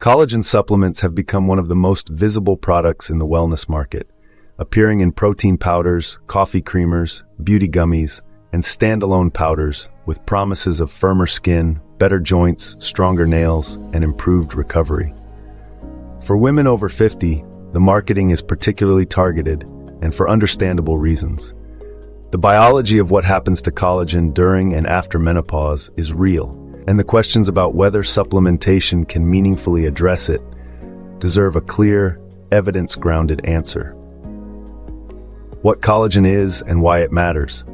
Collagen supplements have become one of the most visible products in the wellness market, appearing in protein powders, coffee creamers, beauty gummies, and standalone powders with promises of firmer skin, better joints, stronger nails, and improved recovery. For women over 50, the marketing is particularly targeted, and for understandable reasons. The biology of what happens to collagen during and after menopause is real, and the questions about whether supplementation can meaningfully address it deserve a clear, evidence-grounded answer. What collagen is and why it matters.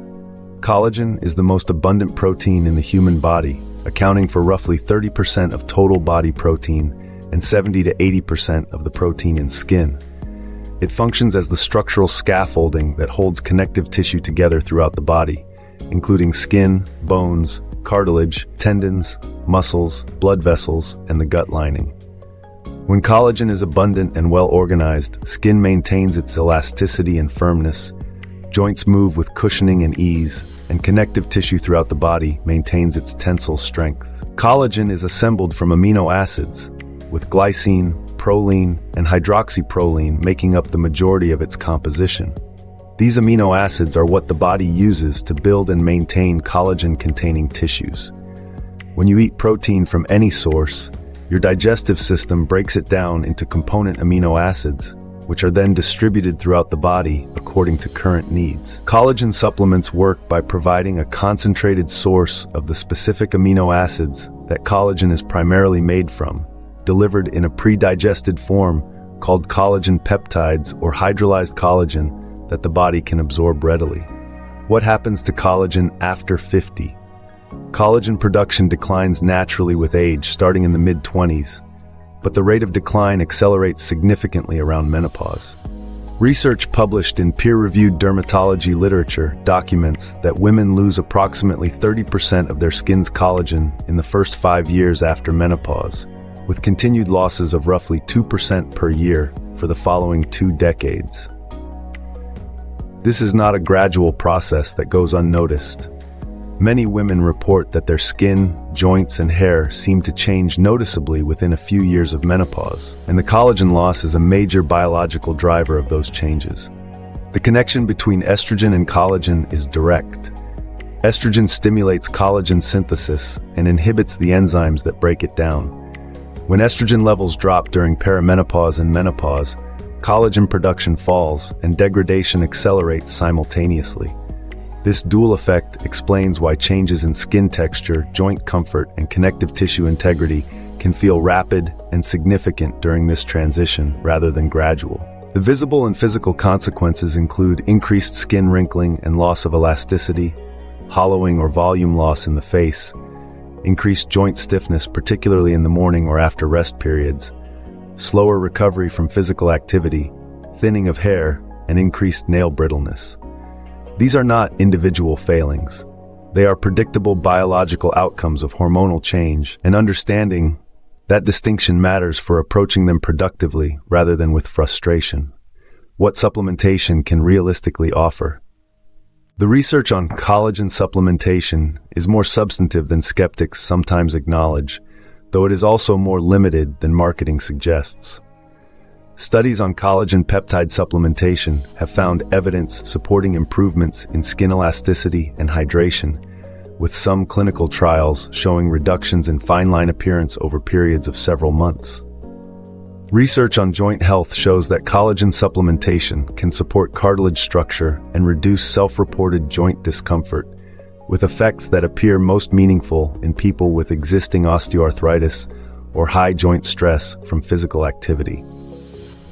Collagen is the most abundant protein in the human body, accounting for roughly 30% of total body protein and 70 to 80% of the protein in skin. It functions as the structural scaffolding that holds connective tissue together throughout the body, including skin, bones, cartilage, tendons, muscles, blood vessels, and the gut lining. When collagen is abundant and well organized, skin maintains its elasticity and firmness, joints move with cushioning and ease, and connective tissue throughout the body maintains its tensile strength. Collagen is assembled from amino acids, with glycine, proline, and hydroxyproline making up the majority of its composition. These amino acids are what the body uses to build and maintain collagen-containing tissues. When you eat protein from any source, your digestive system breaks it down into component amino acids, which are then distributed throughout the body according to current needs. Collagen supplements work by providing a concentrated source of the specific amino acids that collagen is primarily made from, delivered in a pre-digested form called collagen peptides or hydrolyzed collagen that the body can absorb readily. What happens to collagen after 50? Collagen production declines naturally with age, starting in the mid-20s, but the rate of decline accelerates significantly around menopause. Research published in peer-reviewed dermatology literature documents that women lose approximately 30% of their skin's collagen in the first 5 years after menopause, with continued losses of roughly 2% per year for the following 2 decades. This is not a gradual process that goes unnoticed. Many women report that their skin, joints, and hair seem to change noticeably within a few years of menopause, and the collagen loss is a major biological driver of those changes. The connection between estrogen and collagen is direct. Estrogen stimulates collagen synthesis and inhibits the enzymes that break it down. When estrogen levels drop during perimenopause and menopause, collagen production falls and degradation accelerates simultaneously. This dual effect explains why changes in skin texture, joint comfort, and connective tissue integrity can feel rapid and significant during this transition rather than gradual. The visible and physical consequences include increased skin wrinkling and loss of elasticity, hollowing or volume loss in the face, increased joint stiffness, particularly in the morning or after rest periods, slower recovery from physical activity, thinning of hair, and increased nail brittleness. These are not individual failings. They are predictable biological outcomes of hormonal change, and understanding that distinction matters for approaching them productively rather than with frustration. What supplementation can realistically offer? The research on collagen supplementation is more substantive than skeptics sometimes acknowledge, though it is also more limited than marketing suggests. Studies on collagen peptide supplementation have found evidence supporting improvements in skin elasticity and hydration, with some clinical trials showing reductions in fine line appearance over periods of several months. Research on joint health shows that collagen supplementation can support cartilage structure and reduce self-reported joint discomfort, with effects that appear most meaningful in people with existing osteoarthritis or high joint stress from physical activity.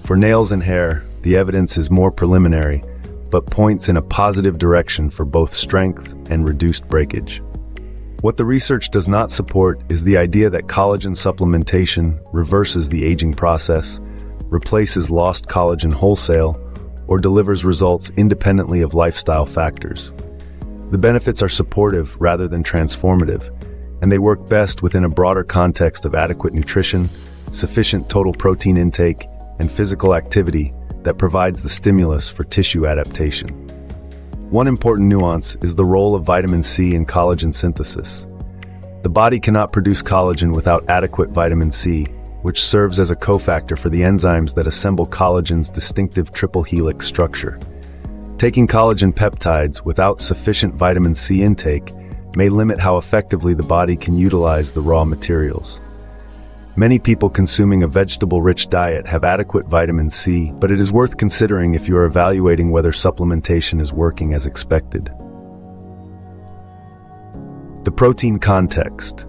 For nails and hair, the evidence is more preliminary, but points in a positive direction for both strength and reduced breakage. What the research does not support is the idea that collagen supplementation reverses the aging process, replaces lost collagen wholesale, or delivers results independently of lifestyle factors. The benefits are supportive rather than transformative, and they work best within a broader context of adequate nutrition, sufficient total protein intake, and physical activity that provides the stimulus for tissue adaptation. One important nuance is the role of vitamin C in collagen synthesis. The body cannot produce collagen without adequate vitamin C, which serves as a cofactor for the enzymes that assemble collagen's distinctive triple helix structure. Taking collagen peptides without sufficient vitamin C intake may limit how effectively the body can utilize the raw materials. Many people consuming a vegetable-rich diet have adequate vitamin C, but it is worth considering if you are evaluating whether supplementation is working as expected. The protein context.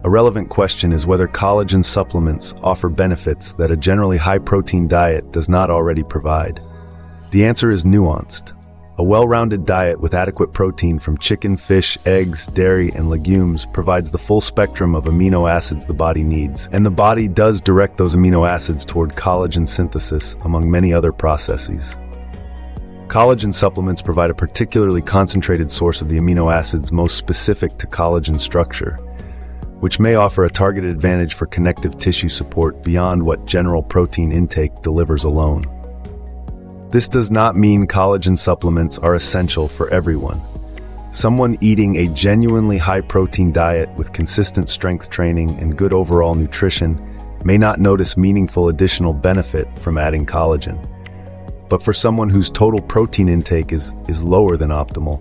A relevant question is whether collagen supplements offer benefits that a generally high-protein diet does not already provide. The answer is nuanced. A well-rounded diet with adequate protein from chicken, fish, eggs, dairy, and legumes provides the full spectrum of amino acids the body needs, and the body does direct those amino acids toward collagen synthesis, among many other processes. Collagen supplements provide a particularly concentrated source of the amino acids most specific to collagen structure, which may offer a targeted advantage for connective tissue support beyond what general protein intake delivers alone. This does not mean collagen supplements are essential for everyone. Someone eating a genuinely high-protein diet with consistent strength training and good overall nutrition may not notice meaningful additional benefit from adding collagen. But for someone whose total protein intake is lower than optimal,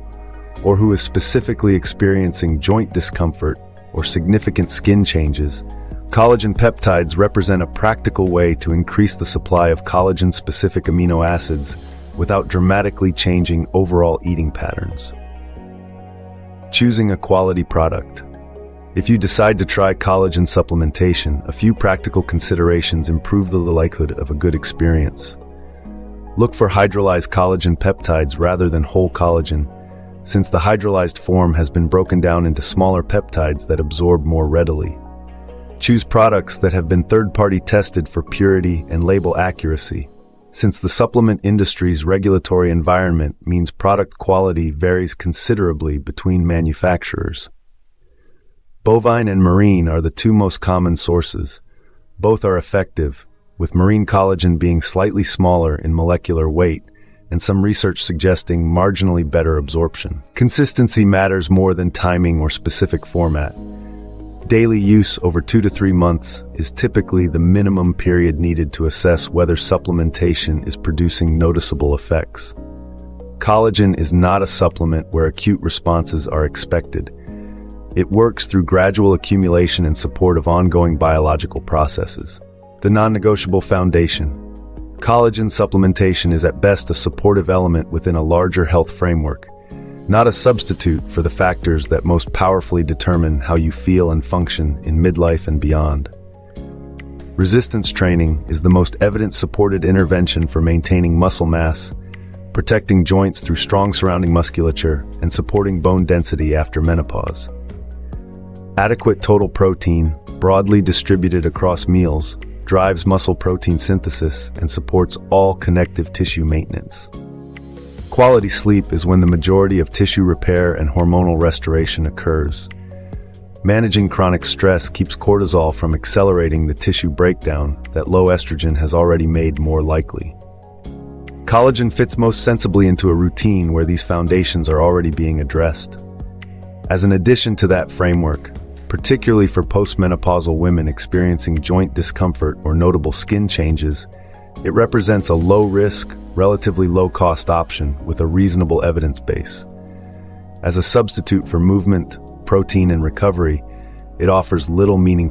or who is specifically experiencing joint discomfort or significant skin changes, collagen peptides represent a practical way to increase the supply of collagen-specific amino acids without dramatically changing overall eating patterns. Choosing a quality product. If you decide to try collagen supplementation, a few practical considerations improve the likelihood of a good experience. Look for hydrolyzed collagen peptides rather than whole collagen, since the hydrolyzed form has been broken down into smaller peptides that absorb more readily. Choose products that have been third-party tested for purity and label accuracy, since the supplement industry's regulatory environment means product quality varies considerably between manufacturers. Bovine and marine are the two most common sources. Both are effective, with marine collagen being slightly smaller in molecular weight, and some research suggesting marginally better absorption. Consistency matters more than timing or specific format. Daily use over 2 to 3 months is typically the minimum period needed to assess whether supplementation is producing noticeable effects. Collagen is not a supplement where acute responses are expected. It works through gradual accumulation in support of ongoing biological processes. The non-negotiable foundation. Collagen supplementation is at best a supportive element within a larger health framework, not a substitute for the factors that most powerfully determine how you feel and function in midlife and beyond. Resistance training is the most evidence-supported intervention for maintaining muscle mass, protecting joints through strong surrounding musculature, and supporting bone density after menopause. Adequate total protein, broadly distributed across meals, drives muscle protein synthesis and supports all connective tissue maintenance. Quality sleep is when the majority of tissue repair and hormonal restoration occurs. Managing chronic stress keeps cortisol from accelerating the tissue breakdown that low estrogen has already made more likely. Collagen fits most sensibly into a routine where these foundations are already being addressed. As an addition to that framework, particularly for postmenopausal women experiencing joint discomfort or notable skin changes, it represents a low-risk, relatively low-cost option with a reasonable evidence base. As a substitute for movement, protein, and recovery, it offers little meaningful